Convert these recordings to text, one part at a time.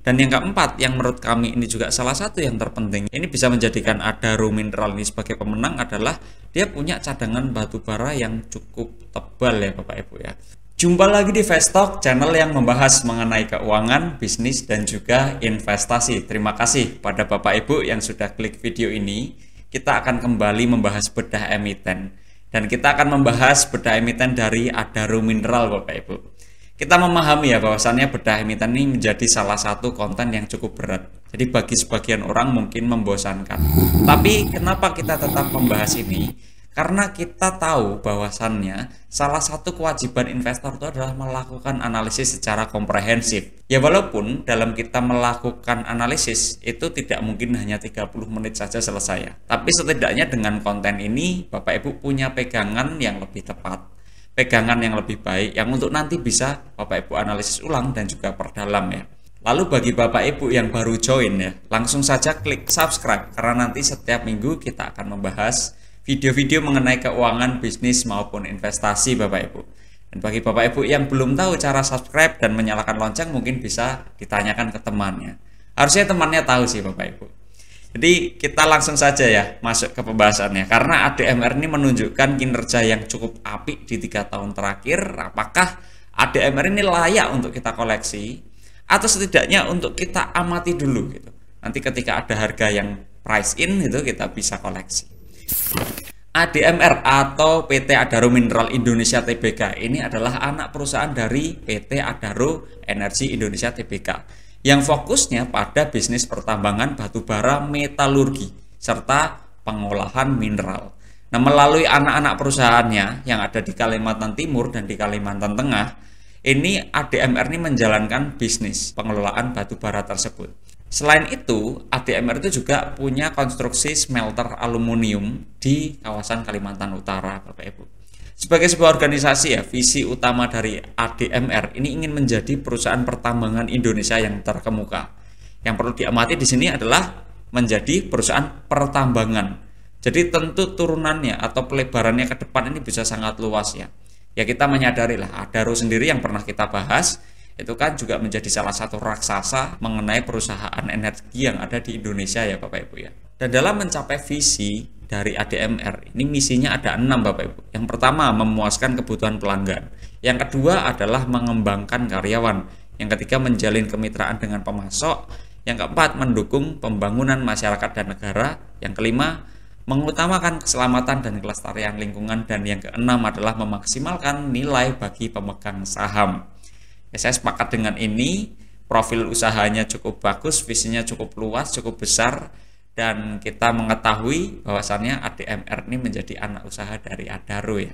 Dan yang keempat, yang menurut kami ini juga salah satu yang terpenting, ini bisa menjadikan Adaro Mineral ini sebagai pemenang adalah dia punya cadangan batu bara yang cukup tebal ya Bapak Ibu ya. Jumpa lagi di Vestalk, channel yang membahas mengenai keuangan, bisnis, dan juga investasi. Terima kasih pada Bapak Ibu yang sudah klik video ini. Kita akan kembali membahas bedah emiten. Dan kita akan membahas bedah emiten dari Adaro Mineral Bapak Ibu. Kita memahami ya bahwasannya bedah emiten ini menjadi salah satu konten yang cukup berat. Jadi bagi sebagian orang mungkin membosankan. Tapi kenapa kita tetap membahas ini? Karena kita tahu bahwasannya salah satu kewajiban investor itu adalah melakukan analisis secara komprehensif. Ya walaupun dalam kita melakukan analisis itu tidak mungkin hanya 30 menit saja selesai ya. Tapi setidaknya dengan konten ini Bapak Ibu punya pegangan yang lebih tepat, pegangan yang lebih baik yang untuk nanti bisa Bapak Ibu analisis ulang dan juga perdalam ya. Lalu bagi Bapak Ibu yang baru join ya, langsung saja klik subscribe karena nanti setiap minggu kita akan membahas video-video mengenai keuangan, bisnis maupun investasi Bapak Ibu. Dan bagi Bapak Ibu yang belum tahu cara subscribe dan menyalakan lonceng mungkin bisa ditanyakan ke temannya. Harusnya temannya tahu sih Bapak Ibu. Jadi kita langsung saja ya masuk ke pembahasannya. Karena ADMR ini menunjukkan kinerja yang cukup apik di 3 tahun terakhir. Apakah ADMR ini layak untuk kita koleksi atau setidaknya untuk kita amati dulu gitu. Nanti ketika ada harga yang price in itu kita bisa koleksi. ADMR atau PT Adaro Mineral Indonesia Tbk ini adalah anak perusahaan dari PT Adaro Energi Indonesia Tbk yang fokusnya pada bisnis pertambangan batubara, metalurgi, serta pengolahan mineral. Nah, melalui anak-anak perusahaannya yang ada di Kalimantan Timur dan di Kalimantan Tengah, ini ADMR ini menjalankan bisnis pengelolaan batubara tersebut. Selain itu, ADMR itu juga punya konstruksi smelter aluminium di kawasan Kalimantan Utara, Bapak Ibu. Sebagai sebuah organisasi ya, visi utama dari ADMR ini ingin menjadi perusahaan pertambangan Indonesia yang terkemuka. Yang perlu diamati di sini adalah menjadi perusahaan pertambangan. Jadi tentu turunannya atau pelebarannya ke depan ini bisa sangat luas ya. Ya kita menyadari lah, Adaro sendiri yang pernah kita bahas, itu kan juga menjadi salah satu raksasa mengenai perusahaan energi yang ada di Indonesia ya Bapak Ibu ya. Dan dalam mencapai visi dari ADMR ini misinya ada 6 Bapak Ibu. Yang pertama memuaskan kebutuhan pelanggan. Yang kedua adalah mengembangkan karyawan. Yang ketiga menjalin kemitraan dengan pemasok. Yang keempat mendukung pembangunan masyarakat dan negara. Yang kelima mengutamakan keselamatan dan kelestarian lingkungan. Dan yang keenam adalah memaksimalkan nilai bagi pemegang saham. Ya, saya sepakat dengan ini. Profil usahanya cukup bagus, visinya cukup luas, cukup besar. Dan kita mengetahui bahwasannya ADMR ini menjadi anak usaha dari Adaro ya.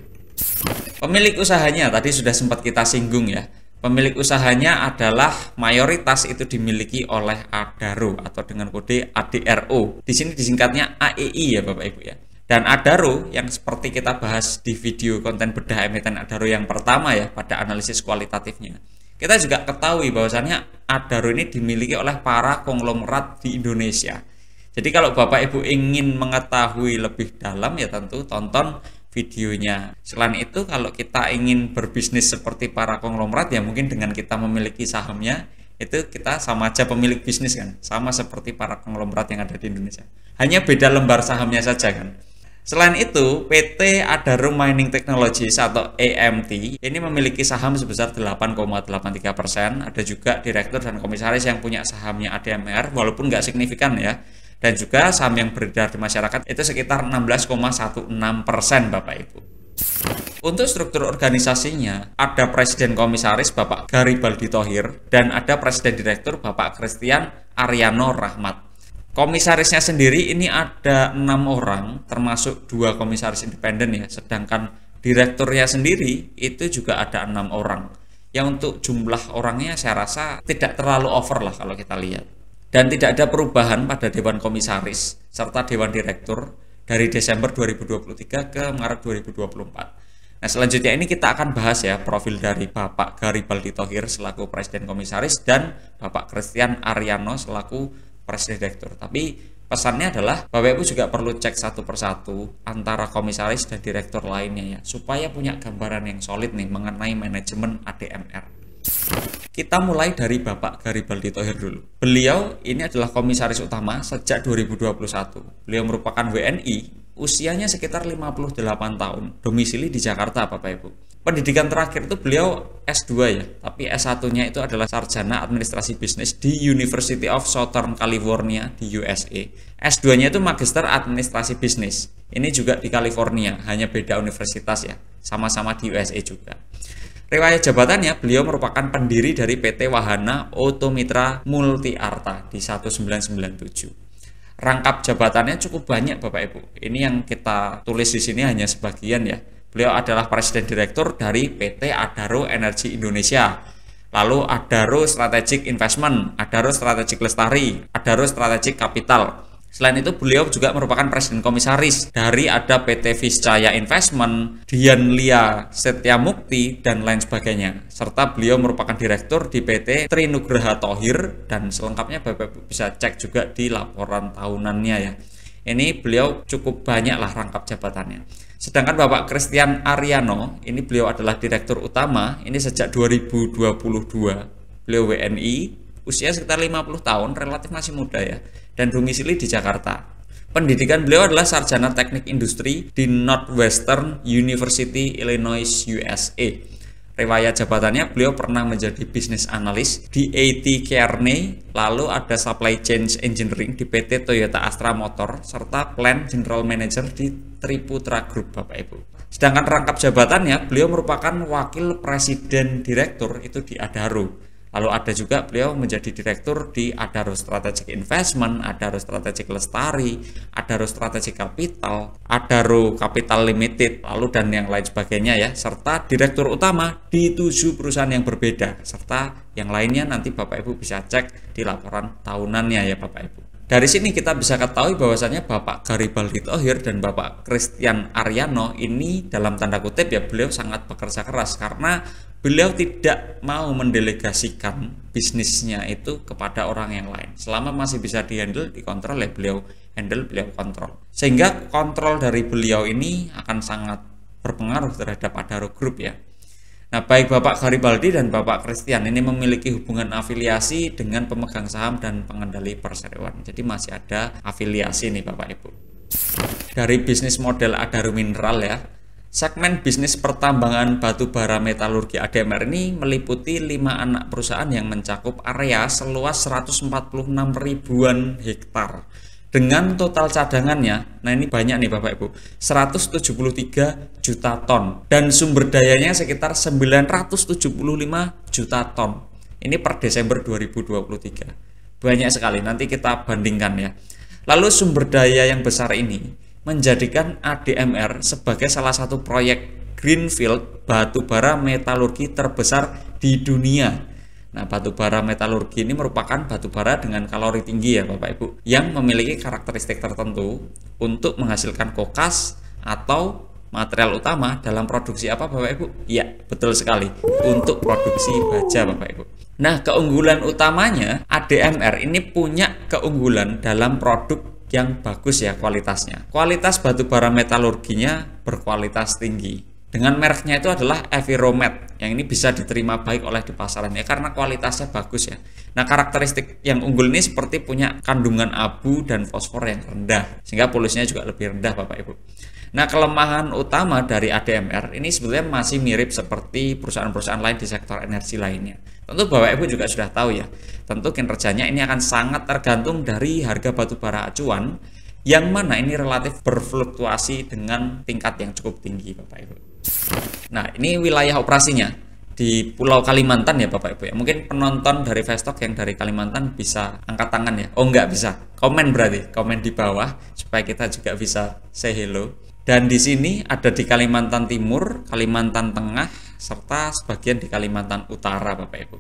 Pemilik usahanya tadi sudah sempat kita singgung ya. Pemilik usahanya adalah mayoritas itu dimiliki oleh Adaro atau dengan kode ADRO. Di sini disingkatnya AEI ya Bapak Ibu ya. Dan Adaro yang seperti kita bahas di video konten bedah emiten Adaro yang pertama ya pada analisis kualitatifnya. Kita juga ketahui bahwasannya Adaro ini dimiliki oleh para konglomerat di Indonesia. Jadi kalau Bapak Ibu ingin mengetahui lebih dalam ya tentu tonton videonya. Selain itu kalau kita ingin berbisnis seperti para konglomerat ya mungkin dengan kita memiliki sahamnya itu kita sama aja pemilik bisnis kan. Sama seperti para konglomerat yang ada di Indonesia. Hanya beda lembar sahamnya saja kan. Selain itu PT Adaro Mining Technologies atau AMT ini memiliki saham sebesar 8,83%. Ada juga direktur dan komisaris yang punya sahamnya ADMR walaupun nggak signifikan ya. Dan juga saham yang beredar di masyarakat itu sekitar 16,16% Bapak Ibu. Untuk struktur organisasinya, ada Presiden Komisaris Bapak Garibaldi Thohir dan ada Presiden Direktur Bapak Christian Aryano Rahmat. Komisarisnya sendiri ini ada 6 orang, termasuk 2 komisaris independen ya, sedangkan direkturnya sendiri itu juga ada 6 orang. Yang untuk jumlah orangnya saya rasa tidak terlalu over lah kalau kita lihat. Dan tidak ada perubahan pada Dewan Komisaris serta Dewan Direktur dari Desember 2023 ke Maret 2024. Nah selanjutnya ini kita akan bahas ya profil dari Bapak Garibaldi Thohir selaku Presiden Komisaris dan Bapak Christian Aryano selaku Presiden Direktur. Tapi pesannya adalah Bapak Ibu juga perlu cek satu persatu antara komisaris dan direktur lainnya ya supaya punya gambaran yang solid nih mengenai manajemen ADMR. Kita mulai dari Bapak Garibaldi Thohir dulu. Beliau ini adalah komisaris utama sejak 2021. Beliau merupakan WNI, usianya sekitar 58 tahun, domisili di Jakarta, Bapak Ibu. Pendidikan terakhir itu beliau S2 ya, tapi S1-nya itu adalah sarjana administrasi bisnis di University of Southern California di USA. S2-nya itu magister administrasi bisnis. Ini juga di California, hanya beda universitas ya, sama-sama di USA juga. Riwayat jabatannya, beliau merupakan pendiri dari PT Wahana Automitra Multi Arta di 1997. Rangkap jabatannya cukup banyak Bapak Ibu. Ini yang kita tulis di sini hanya sebagian ya. Beliau adalah Presiden Direktur dari PT Adaro Energi Indonesia. Lalu Adaro Strategic Investment, Adaro Strategic Lestari, Adaro Strategic Capital. Selain itu beliau juga merupakan presiden komisaris dari ada PT Viscaya Investment, Dian Lia Setia Mukti, dan lain sebagainya. Serta beliau merupakan direktur di PT Trinugraha Thohir, dan selengkapnya Bapak bisa cek juga di laporan tahunannya ya. Ini beliau cukup banyak lah rangkap jabatannya. Sedangkan Bapak Christian Ariano, ini beliau adalah direktur utama, ini sejak 2022. Beliau WNI, usia sekitar 50 tahun, relatif masih muda ya, dan domisili di Jakarta. Pendidikan beliau adalah sarjana teknik industri di Northwestern University, Illinois, USA. Riwayat jabatannya, beliau pernah menjadi bisnis analis di A.T. Kearney, lalu ada supply chain engineering di PT Toyota Astra Motor, serta plant general manager di Triputra Group, Bapak Ibu. Sedangkan rangkap jabatannya, beliau merupakan wakil presiden direktur itu di Adaro. Lalu ada juga beliau menjadi direktur di Adaro Strategic Investment, Adaro Strategic Lestari, Adaro Strategic Capital, Adaro Capital Limited, lalu dan yang lain sebagainya ya, serta direktur utama di 7 perusahaan yang berbeda, serta yang lainnya nanti Bapak Ibu bisa cek di laporan tahunannya ya Bapak Ibu. Dari sini kita bisa ketahui bahwasannya Bapak Garibaldi Thohir dan Bapak Christian Ariano ini dalam tanda kutip ya beliau sangat bekerja keras karena beliau tidak mau mendelegasikan bisnisnya itu kepada orang yang lain. Selama masih bisa dihandle, dikontrol ya beliau handle, beliau kontrol. Sehingga kontrol dari beliau ini akan sangat berpengaruh terhadap Adaro Group ya. Nah, baik Bapak Garibaldi dan Bapak Christian ini memiliki hubungan afiliasi dengan pemegang saham dan pengendali perseroan. Jadi masih ada afiliasi nih Bapak Ibu. Dari bisnis model Adaro Mineral ya, segmen bisnis pertambangan batu bara metalurgi ADMR ini meliputi 5 anak perusahaan yang mencakup area seluas 146 ribuan hektar. Dengan total cadangannya, nah ini banyak nih Bapak Ibu, 173 juta ton dan sumber dayanya sekitar 975 juta ton. Ini per Desember 2023. Banyak sekali, nanti kita bandingkan ya. Lalu sumber daya yang besar ini menjadikan ADMR sebagai salah satu proyek greenfield batu bara metalurgi terbesar di dunia. Nah, batu bara metalurgi ini merupakan batu bara dengan kalori tinggi ya Bapak Ibu, yang memiliki karakteristik tertentu untuk menghasilkan kokas atau material utama dalam produksi apa Bapak Ibu? Ya, betul sekali, untuk produksi baja Bapak Ibu. Nah, keunggulan utamanya ADMR ini punya keunggulan dalam produk yang bagus ya kualitasnya. Kualitas batu bara metalurginya berkualitas tinggi. Dengan mereknya itu adalah Enviromet, yang ini bisa diterima baik oleh di pasaran ya karena kualitasnya bagus ya. Nah, karakteristik yang unggul ini seperti punya kandungan abu dan fosfor yang rendah, sehingga polusinya juga lebih rendah Bapak Ibu. Nah, kelemahan utama dari ADMR ini sebetulnya masih mirip seperti perusahaan-perusahaan lain di sektor energi lainnya. Tentu Bapak Ibu juga sudah tahu ya, tentu kinerjanya ini akan sangat tergantung dari harga batu bara acuan, yang mana ini relatif berfluktuasi dengan tingkat yang cukup tinggi Bapak Ibu. Nah, ini wilayah operasinya di Pulau Kalimantan ya Bapak Ibu ya. Mungkin penonton dari Vestok yang dari Kalimantan bisa angkat tangan ya. Oh, enggak bisa. Komen berarti, komen di bawah supaya kita juga bisa say hello. Dan di sini ada di Kalimantan Timur, Kalimantan Tengah, serta sebagian di Kalimantan Utara Bapak Ibu.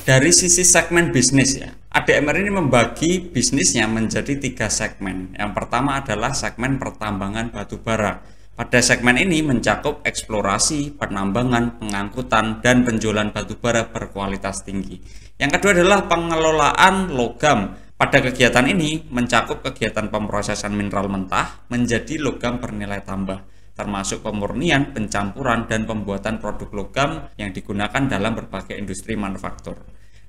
Dari sisi segmen bisnis ya, ADMR ini membagi bisnisnya menjadi 3 segmen. Yang pertama adalah segmen pertambangan batu bara. Pada segmen ini mencakup eksplorasi, penambangan, pengangkutan, dan penjualan batu bara berkualitas tinggi. Yang kedua adalah pengelolaan logam. Pada kegiatan ini mencakup kegiatan pemrosesan mineral mentah menjadi logam bernilai tambah. termasuk pemurnian, pencampuran, dan pembuatan produk logam yang digunakan dalam berbagai industri manufaktur.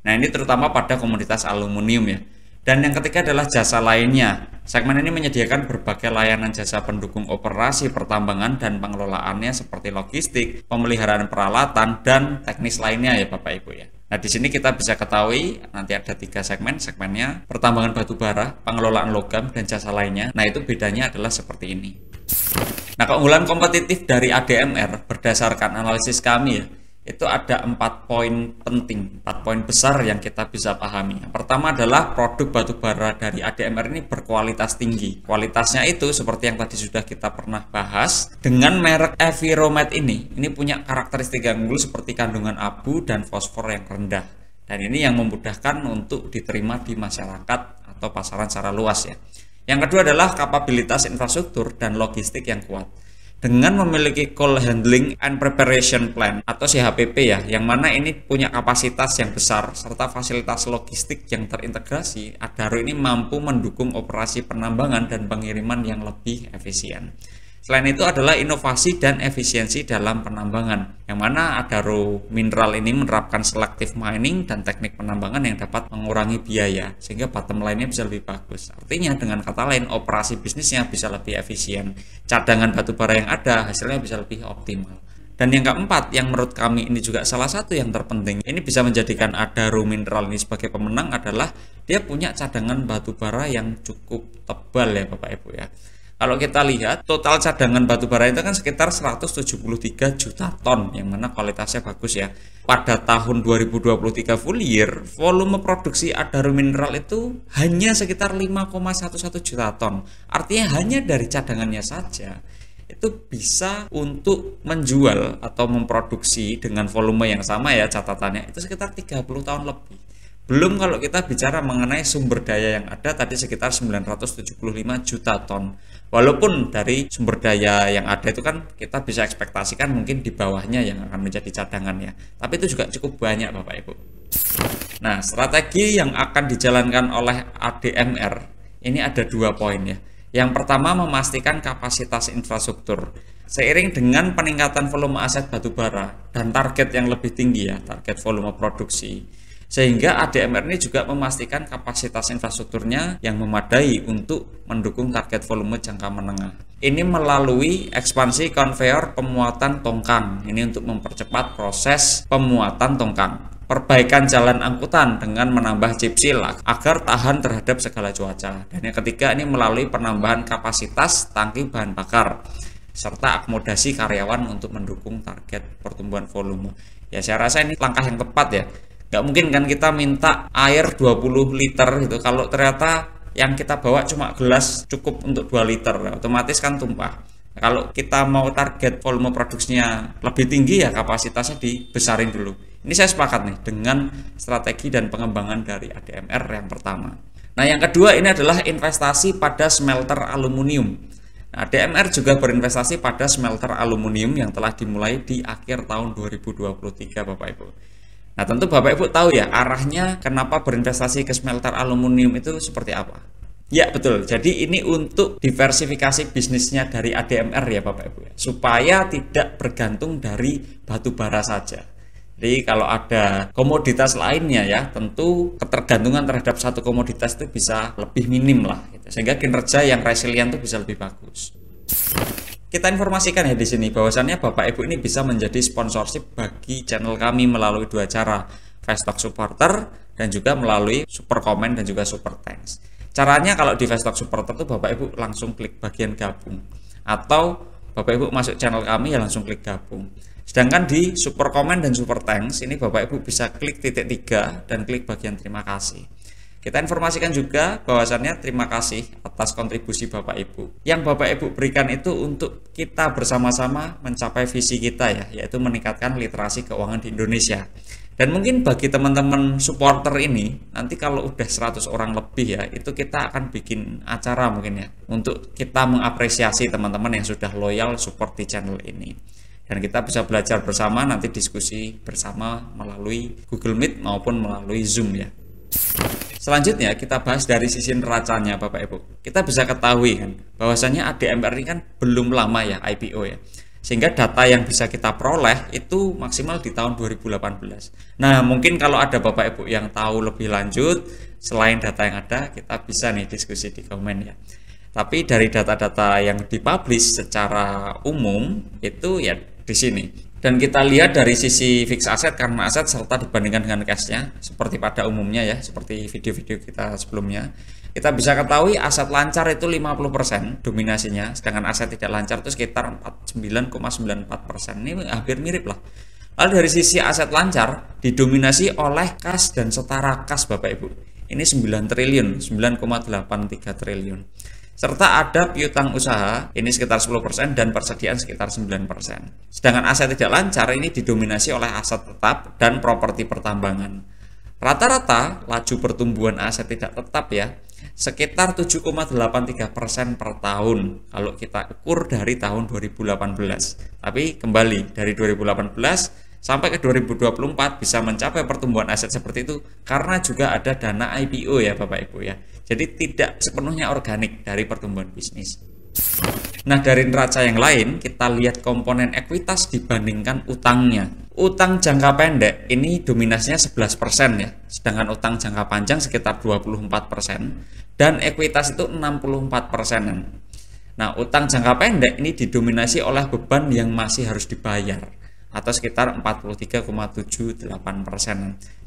Nah, ini terutama pada komoditas aluminium ya. Dan yang ketiga adalah jasa lainnya. Segmen ini menyediakan berbagai layanan jasa pendukung operasi pertambangan dan pengelolaannya seperti logistik, pemeliharaan peralatan, dan teknis lainnya ya Bapak Ibu ya. Nah, di sini kita bisa ketahui nanti ada 3 segmennya, pertambangan batubara, pengelolaan logam, dan jasa lainnya. Nah, itu bedanya adalah seperti ini. Nah, keunggulan kompetitif dari ADMR berdasarkan analisis kami ya, itu ada 4 poin penting, 4 poin besar yang kita bisa pahami. Yang pertama adalah produk batubara dari ADMR ini berkualitas tinggi. Kualitasnya itu seperti yang tadi sudah kita pernah bahas, dengan merek Eviromet ini punya karakteristik yang unggul seperti kandungan abu dan fosfor yang rendah. Dan ini yang memudahkan untuk diterima di masyarakat atau pasaran secara luas ya. Yang kedua adalah kapabilitas infrastruktur dan logistik yang kuat. Dengan memiliki Coal Handling and Preparation Plant atau CHPP ya, yang mana ini punya kapasitas yang besar serta fasilitas logistik yang terintegrasi, Adaro ini mampu mendukung operasi penambangan dan pengiriman yang lebih efisien. Selain itu adalah inovasi dan efisiensi dalam penambangan, yang mana Adaro Mineral ini menerapkan selective mining dan teknik penambangan yang dapat mengurangi biaya, sehingga bottom line-nya bisa lebih bagus. Artinya dengan kata lain, operasi bisnisnya bisa lebih efisien, cadangan batubara yang ada hasilnya bisa lebih optimal. Dan yang keempat, yang menurut kami ini juga salah satu yang terpenting, ini bisa menjadikan Adaro Mineral ini sebagai pemenang adalah dia punya cadangan batubara yang cukup tebal ya Bapak Ibu ya. Kalau kita lihat total cadangan batubara itu kan sekitar 173 juta ton, yang mana kualitasnya bagus ya. Pada tahun 2023 full year, volume produksi Adaro Mineral itu hanya sekitar 5,11 juta ton. Artinya hanya dari cadangannya saja itu bisa untuk menjual atau memproduksi dengan volume yang sama ya, catatannya itu sekitar 30 tahun lebih. Belum kalau kita bicara mengenai sumber daya yang ada tadi sekitar 975 juta ton. Walaupun dari sumber daya yang ada itu kan kita bisa ekspektasikan mungkin di bawahnya yang akan menjadi cadangan ya. Tapi itu juga cukup banyak Bapak Ibu. Nah, strategi yang akan dijalankan oleh ADMR ini ada 2 poin ya. Yang pertama, memastikan kapasitas infrastruktur. Seiring dengan peningkatan volume aset batubara dan target yang lebih tinggi ya, target volume produksi, sehingga ADMR ini juga memastikan kapasitas infrastrukturnya yang memadai untuk mendukung target volume jangka menengah. Ini melalui ekspansi konveyor pemuatan tongkang, ini untuk mempercepat proses pemuatan tongkang. Perbaikan jalan angkutan dengan menambah chip seal agar tahan terhadap segala cuaca. Dan yang ketiga, ini melalui penambahan kapasitas tangki bahan bakar serta akomodasi karyawan untuk mendukung target pertumbuhan volume. Ya, saya rasa ini langkah yang tepat ya. Nggak mungkin kan kita minta air 20 liter gitu, kalau ternyata yang kita bawa cuma gelas cukup untuk 2 liter, otomatis kan tumpah. Kalau kita mau target volume produksinya lebih tinggi ya kapasitasnya dibesarin dulu. Ini saya sepakat nih dengan strategi dan pengembangan dari ADMR yang pertama. Nah, yang kedua ini adalah investasi pada smelter aluminium. Nah, ADMR juga berinvestasi pada smelter aluminium yang telah dimulai di akhir tahun 2023 Bapak Ibu. Nah, tentu Bapak Ibu tahu ya arahnya kenapa berinvestasi ke smelter aluminium itu seperti apa. Ya betul, jadi ini untuk diversifikasi bisnisnya dari ADMR ya Bapak Ibu ya, supaya tidak bergantung dari batu bara saja. Jadi kalau ada komoditas lainnya ya, tentu ketergantungan terhadap satu komoditas itu bisa lebih minim lah gitu. Sehingga kinerja yang resilient itu bisa lebih bagus. Kita informasikan ya di sini bahwasannya Bapak Ibu ini bisa menjadi sponsorship bagi channel kami melalui 2 cara, Faststock Supporter dan juga melalui Super Comment dan juga Super Thanks. Caranya kalau di Faststock Supporter itu Bapak Ibu langsung klik bagian gabung, atau Bapak Ibu masuk channel kami ya langsung klik gabung. Sedangkan di Super Comment dan Super Thanks ini Bapak Ibu bisa klik titik 3 dan klik bagian terima kasih. Kita informasikan juga bahwasannya terima kasih atas kontribusi Bapak Ibu. Yang Bapak Ibu berikan itu untuk kita bersama-sama mencapai visi kita ya, yaitu meningkatkan literasi keuangan di Indonesia. Dan mungkin bagi teman-teman supporter ini, nanti kalau udah 100 orang lebih ya, itu kita akan bikin acara mungkin ya, untuk kita mengapresiasi teman-teman yang sudah loyal support di channel ini. Dan kita bisa belajar bersama, nanti diskusi bersama melalui Google Meet maupun melalui Zoom ya. Selanjutnya kita bahas dari sisi neracanya Bapak Ibu. Kita bisa ketahui kan bahwasanya ADMR ini kan belum lama ya IPO ya. Sehingga data yang bisa kita peroleh itu maksimal di tahun 2018. Nah, mungkin kalau ada Bapak Ibu yang tahu lebih lanjut selain data yang ada, kita bisa nih diskusi di komen ya. Tapi dari data-data yang dipublish secara umum itu ya di sini. Dan kita lihat dari sisi fixed asset, karena aset serta dibandingkan dengan cashnya seperti pada umumnya ya, seperti video-video kita sebelumnya, kita bisa ketahui aset lancar itu 50% dominasinya, sedangkan aset tidak lancar itu sekitar 49,94%. Ini hampir mirip lah. Lalu dari sisi aset lancar didominasi oleh kas dan setara kas Bapak Ibu. Ini 9 triliun, 9,83 triliun. Serta ada piutang usaha, ini sekitar 10% dan persediaan sekitar 9%. Sedangkan aset tidak lancar ini didominasi oleh aset tetap dan properti pertambangan. Rata-rata laju pertumbuhan aset tidak tetap ya, sekitar 7,83% per tahun kalau kita ukur dari tahun 2018. Tapi kembali dari 2018 sampai ke 2024 bisa mencapai pertumbuhan aset seperti itu karena juga ada dana IPO ya Bapak Ibu ya. Jadi tidak sepenuhnya organik dari pertumbuhan bisnis. Nah, dari neraca yang lain kita lihat komponen ekuitas dibandingkan utangnya. Utang jangka pendek ini dominasinya 11% ya, sedangkan utang jangka panjang sekitar 24% dan ekuitas itu 64%. Nah, utang jangka pendek ini didominasi oleh beban yang masih harus dibayar atau sekitar 43,78%.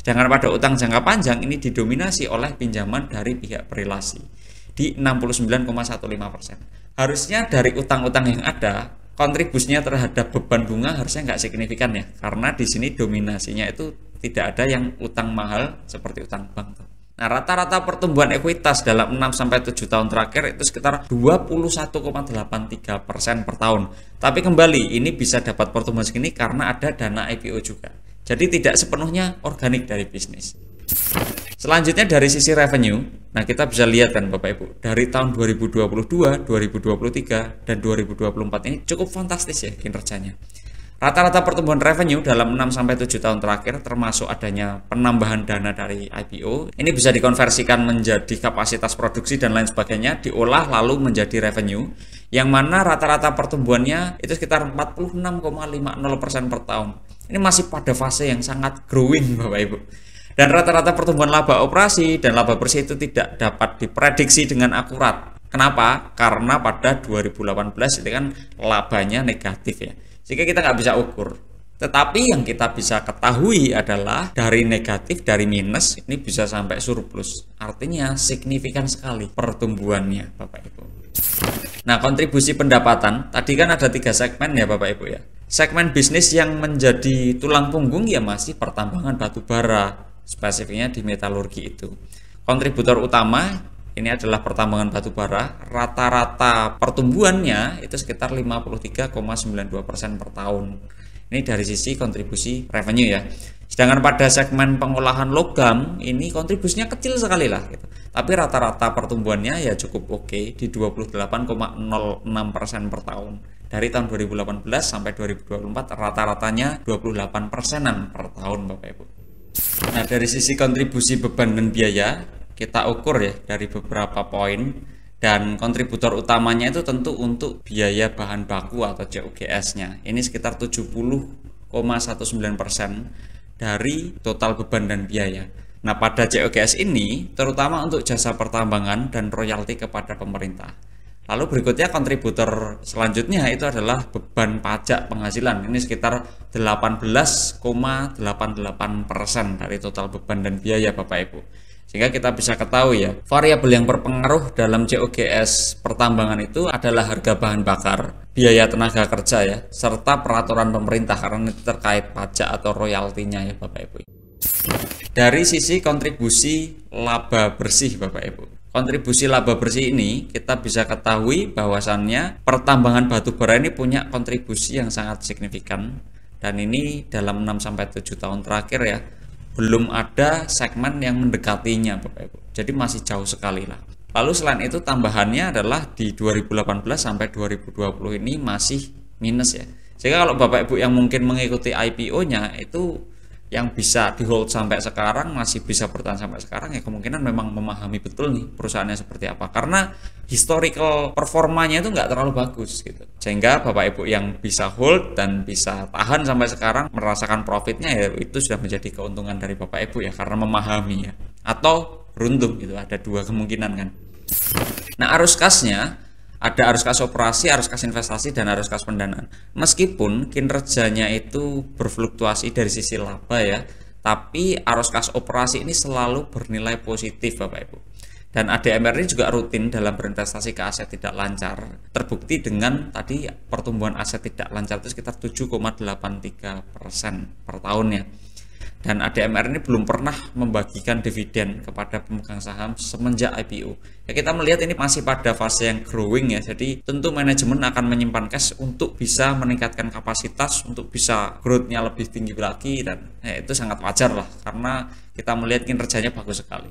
Sedangkan pada utang jangka panjang ini didominasi oleh pinjaman dari pihak berelasi di 69,15%. Harusnya dari utang-utang yang ada, kontribusinya terhadap beban bunga harusnya nggak signifikan ya, karena di sini dominasinya itu tidak ada yang utang mahal seperti utang bank. Nah, rata-rata pertumbuhan ekuitas dalam 6-7 tahun terakhir itu sekitar 21,83% per tahun. Tapi kembali, ini bisa dapat pertumbuhan segini karena ada dana IPO juga. Jadi tidak sepenuhnya organik dari bisnis. Selanjutnya dari sisi revenue, nah kita bisa lihat kan Bapak Ibu, dari tahun 2022, 2023, dan 2024 ini cukup fantastis ya kinerjanya. Rata-rata pertumbuhan revenue dalam 6-7 tahun terakhir termasuk adanya penambahan dana dari IPO. Ini bisa dikonversikan menjadi kapasitas produksi dan lain sebagainya, diolah lalu menjadi revenue, yang mana rata-rata pertumbuhannya itu sekitar 46,50% per tahun. Ini masih pada fase yang sangat growing Bapak Ibu. Dan rata-rata pertumbuhan laba operasi dan laba bersih itu tidak dapat diprediksi dengan akurat. Kenapa? Karena pada 2018 itu kan labanya negatif ya, sehingga kita nggak bisa ukur. Tetapi yang kita bisa ketahui adalah dari negatif, dari minus ini bisa sampai surplus. Artinya signifikan sekali pertumbuhannya Bapak Ibu. Nah, kontribusi pendapatan tadi kan ada 3 segmen ya Bapak Ibu ya. Segmen bisnis yang menjadi tulang punggung ya masih pertambangan batu bara, spesifiknya di metalurgi itu. Kontributor utama ini adalah pertambangan batu bara, rata-rata pertumbuhannya itu sekitar 53,92% per tahun. Ini dari sisi kontribusi revenue ya. Sedangkan pada segmen pengolahan logam ini kontribusinya kecil sekali lah gitu. Tapi rata-rata pertumbuhannya ya cukup oke di 28,06% per tahun. Dari tahun 2018 sampai 2024 rata-ratanya 28%-an per tahun Bapak Ibu. Nah, dari sisi kontribusi beban dan biaya kita ukur ya dari beberapa poin, dan kontributor utamanya itu tentu untuk biaya bahan baku atau COGS-nya. Ini sekitar 70,19% dari total beban dan biaya. Nah, pada COGS ini terutama untuk jasa pertambangan dan royalti kepada pemerintah. Lalu berikutnya kontributor selanjutnya itu adalah beban pajak penghasilan. Ini sekitar 18,88% dari total beban dan biaya Bapak Ibu. Sehingga kita bisa ketahui ya, variabel yang berpengaruh dalam COGS pertambangan itu adalah harga bahan bakar, biaya tenaga kerja ya, serta peraturan pemerintah karena itu terkait pajak atau royaltinya ya Bapak Ibu. Dari sisi kontribusi laba bersih Bapak Ibu. Kontribusi laba bersih ini kita bisa ketahui bahwasannya pertambangan batu bara ini punya kontribusi yang sangat signifikan, dan ini dalam 6-7 tahun terakhir ya belum ada segmen yang mendekatinya Bapak Ibu. Jadi masih jauh sekali lah. Lalu selain itu tambahannya adalah di 2018 sampai 2020 ini masih minus ya. Sehingga kalau Bapak Ibu yang mungkin mengikuti IPO-nya itu yang bisa di hold sampai sekarang, masih bisa bertahan sampai sekarang, ya kemungkinan memang memahami betul nih perusahaannya seperti apa, karena historical performanya itu nggak terlalu bagus gitu, sehingga Bapak Ibu yang bisa hold dan bisa tahan sampai sekarang merasakan profitnya, ya itu sudah menjadi keuntungan dari Bapak Ibu ya, karena memahami ya, atau beruntung gitu, ada dua kemungkinan kan. Nah, arus kasnya ada arus kas operasi, arus kas investasi, dan arus kas pendanaan. Meskipun kinerjanya itu berfluktuasi dari sisi laba ya, tapi arus kas operasi ini selalu bernilai positif Bapak Ibu. Dan ADMR ini juga rutin dalam berinvestasi ke aset tidak lancar. Terbukti dengan tadi pertumbuhan aset tidak lancar itu sekitar 7,83% per tahunnya. Dan ADMR ini belum pernah membagikan dividen kepada pemegang saham semenjak IPO. Ya, kita melihat ini masih pada fase yang growing ya. Jadi tentu manajemen akan menyimpan cash untuk bisa meningkatkan kapasitas, untuk bisa growth-nya lebih tinggi lagi, dan ya, itu sangat wajar lah karena kita melihat kinerjanya bagus sekali.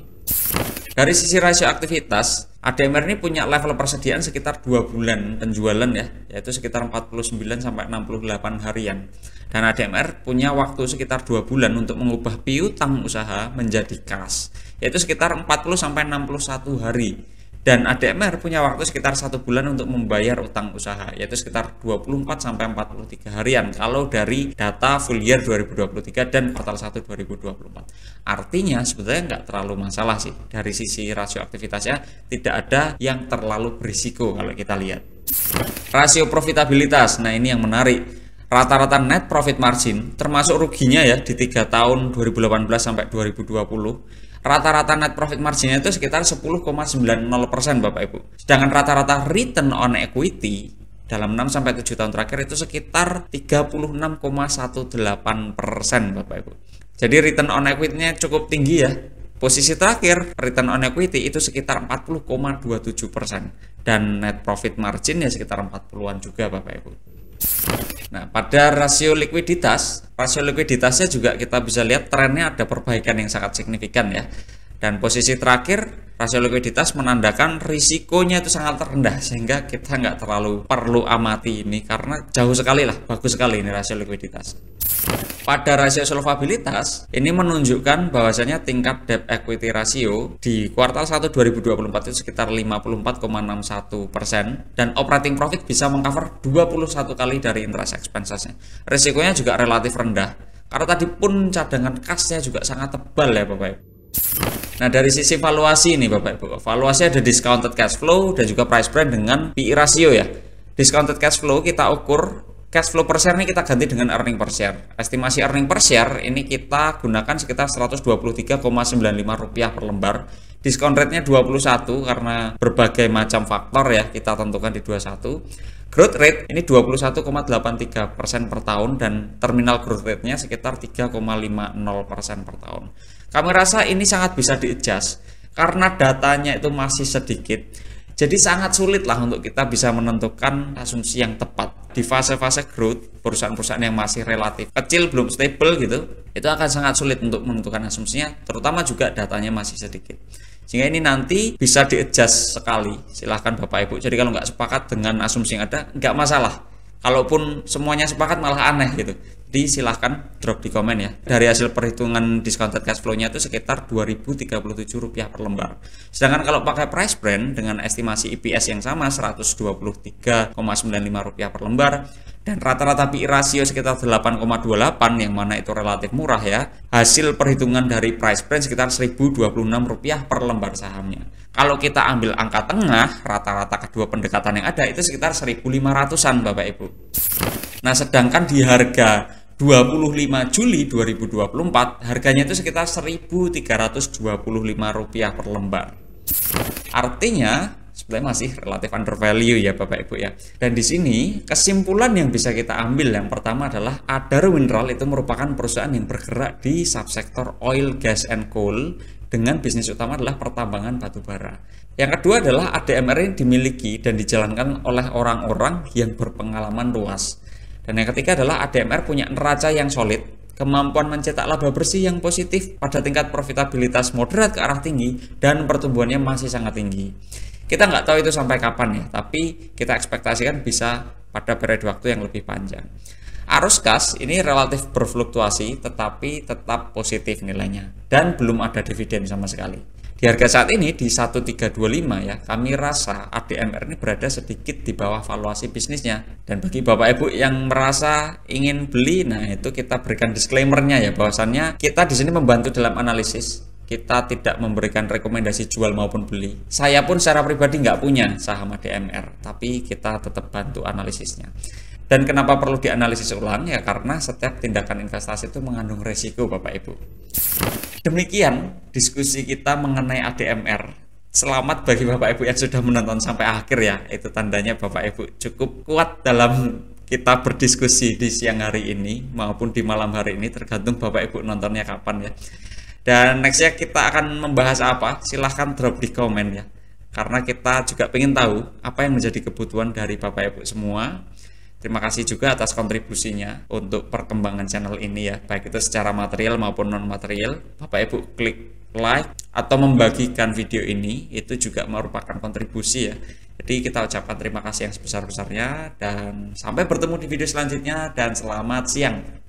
Dari sisi rasio aktivitas, ADMR ini punya level persediaan sekitar 2 bulan penjualan ya, yaitu sekitar 49 sampai 68 harian. Dan ADMR punya waktu sekitar 2 bulan untuk mengubah piutang usaha menjadi kas, yaitu sekitar 40 sampai 61 hari. Dan ADMR punya waktu sekitar 1 bulan untuk membayar utang usaha, yaitu sekitar 24 sampai 43 harian kalau dari data full year 2023 dan kuartal 1 2024. Artinya sebetulnya nggak terlalu masalah sih dari sisi rasio aktivitasnya, tidak ada yang terlalu berisiko kalau kita lihat. Rasio profitabilitas, nah ini yang menarik. Rata-rata net profit margin termasuk ruginya ya di 3 tahun 2018 sampai 2020. Rata-rata net profit marginnya itu sekitar 10,90% Bapak Ibu. Sedangkan rata-rata return on equity dalam 6 sampai 7 tahun terakhir itu sekitar 36,18% Bapak Ibu. Jadi return on equity-nya cukup tinggi ya. Posisi terakhir return on equity itu sekitar 40,27% dan net profit margin ya sekitar 40-an juga Bapak Ibu. Nah, pada rasio likuiditasnya juga kita bisa lihat trennya ada perbaikan yang sangat signifikan ya. Dan posisi terakhir rasio likuiditas menandakan risikonya itu sangat rendah, sehingga kita nggak terlalu perlu amati ini karena jauh sekali lah, bagus sekali ini rasio likuiditas. Pada rasio solvabilitas ini menunjukkan bahwasanya tingkat debt equity ratio di kuartal 1 2024 itu sekitar 54,61% dan operating profit bisa mengcover 21 kali dari interest expenses-nya. Risikonya juga relatif rendah karena tadi pun cadangan kasnya juga sangat tebal ya Bapak Ibu. Nah, dari sisi valuasi ini Bapak Ibu, valuasi ada discounted cash flow dan juga price brand dengan PE ratio ya. Discounted cash flow kita ukur, cash flow per share ini kita ganti dengan earning per share. Estimasi earning per share ini kita gunakan sekitar Rp123,95 per lembar. Discount rate-nya 21 karena berbagai macam faktor ya, kita tentukan di 21. Growth rate ini 21,83% per tahun dan terminal growth rate-nya sekitar 3,50% per tahun. Kami rasa ini sangat bisa di-adjust karena datanya itu masih sedikit. Jadi sangat sulit lah untuk kita bisa menentukan asumsi yang tepat. Di fase-fase growth, perusahaan-perusahaan yang masih relatif kecil, belum stable gitu, itu akan sangat sulit untuk menentukan asumsinya, terutama juga datanya masih sedikit. Sehingga ini nanti bisa di-adjust sekali, silahkan Bapak Ibu. Jadi kalau nggak sepakat dengan asumsi yang ada, nggak masalah. Kalaupun semuanya sepakat malah aneh gitu. Jadi silahkan drop di komen ya. Dari hasil perhitungan discounted cash flow-nya itu sekitar Rp2.037 per lembar. Sedangkan kalau pakai price brand dengan estimasi EPS yang sama Rp123,95 per lembar dan rata-rata PE ratio sekitar 8,28 yang mana itu relatif murah ya. Hasil perhitungan dari price brand sekitar Rp1.026 per lembar sahamnya. Kalau kita ambil angka tengah, rata-rata kedua pendekatan yang ada itu sekitar 1.500-an Bapak Ibu. Nah, sedangkan di harga 25 Juli 2024 harganya itu sekitar Rp1.325 per lembar. Artinya sebenarnya masih relatif under value ya Bapak Ibu ya. Dan di sini kesimpulan yang bisa kita ambil yang pertama adalah Adaro Mineral itu merupakan perusahaan yang bergerak di subsektor oil, gas, and coal dengan bisnis utama adalah pertambangan batu bara. Yang kedua adalah ADMR ini dimiliki dan dijalankan oleh orang-orang yang berpengalaman luas. Dan yang ketiga adalah ADMR punya neraca yang solid, kemampuan mencetak laba bersih yang positif pada tingkat profitabilitas moderat ke arah tinggi, dan pertumbuhannya masih sangat tinggi. Kita nggak tahu itu sampai kapan ya, tapi kita ekspektasikan bisa pada periode waktu yang lebih panjang. Arus kas ini relatif berfluktuasi tetapi tetap positif nilainya dan belum ada dividen sama sekali. Di harga saat ini di 1325 ya, kami rasa ADMR ini berada sedikit di bawah valuasi bisnisnya. Dan bagi Bapak Ibu yang merasa ingin beli, nah itu kita berikan disclaimer-nya ya, bahwasannya kita di sini membantu dalam analisis. Kita tidak memberikan rekomendasi jual maupun beli. Saya pun secara pribadi nggak punya saham ADMR, tapi kita tetap bantu analisisnya. Dan kenapa perlu dianalisis ulang? Ya karena setiap tindakan investasi itu mengandung resiko Bapak Ibu. Demikian diskusi kita mengenai ADMR. Selamat bagi Bapak Ibu yang sudah menonton sampai akhir ya. Itu tandanya Bapak Ibu cukup kuat dalam kita berdiskusi di siang hari ini maupun di malam hari ini, tergantung Bapak Ibu nontonnya kapan ya. Dan nextnya kita akan membahas apa? Silahkan drop di komen ya. Karena kita juga ingin tahu apa yang menjadi kebutuhan dari Bapak Ibu semua. Terima kasih juga atas kontribusinya untuk perkembangan channel ini ya, baik itu secara material maupun non material. Bapak Ibu klik like atau membagikan video ini itu juga merupakan kontribusi ya. Jadi kita ucapkan terima kasih yang sebesar-besarnya dan sampai bertemu di video selanjutnya dan selamat siang.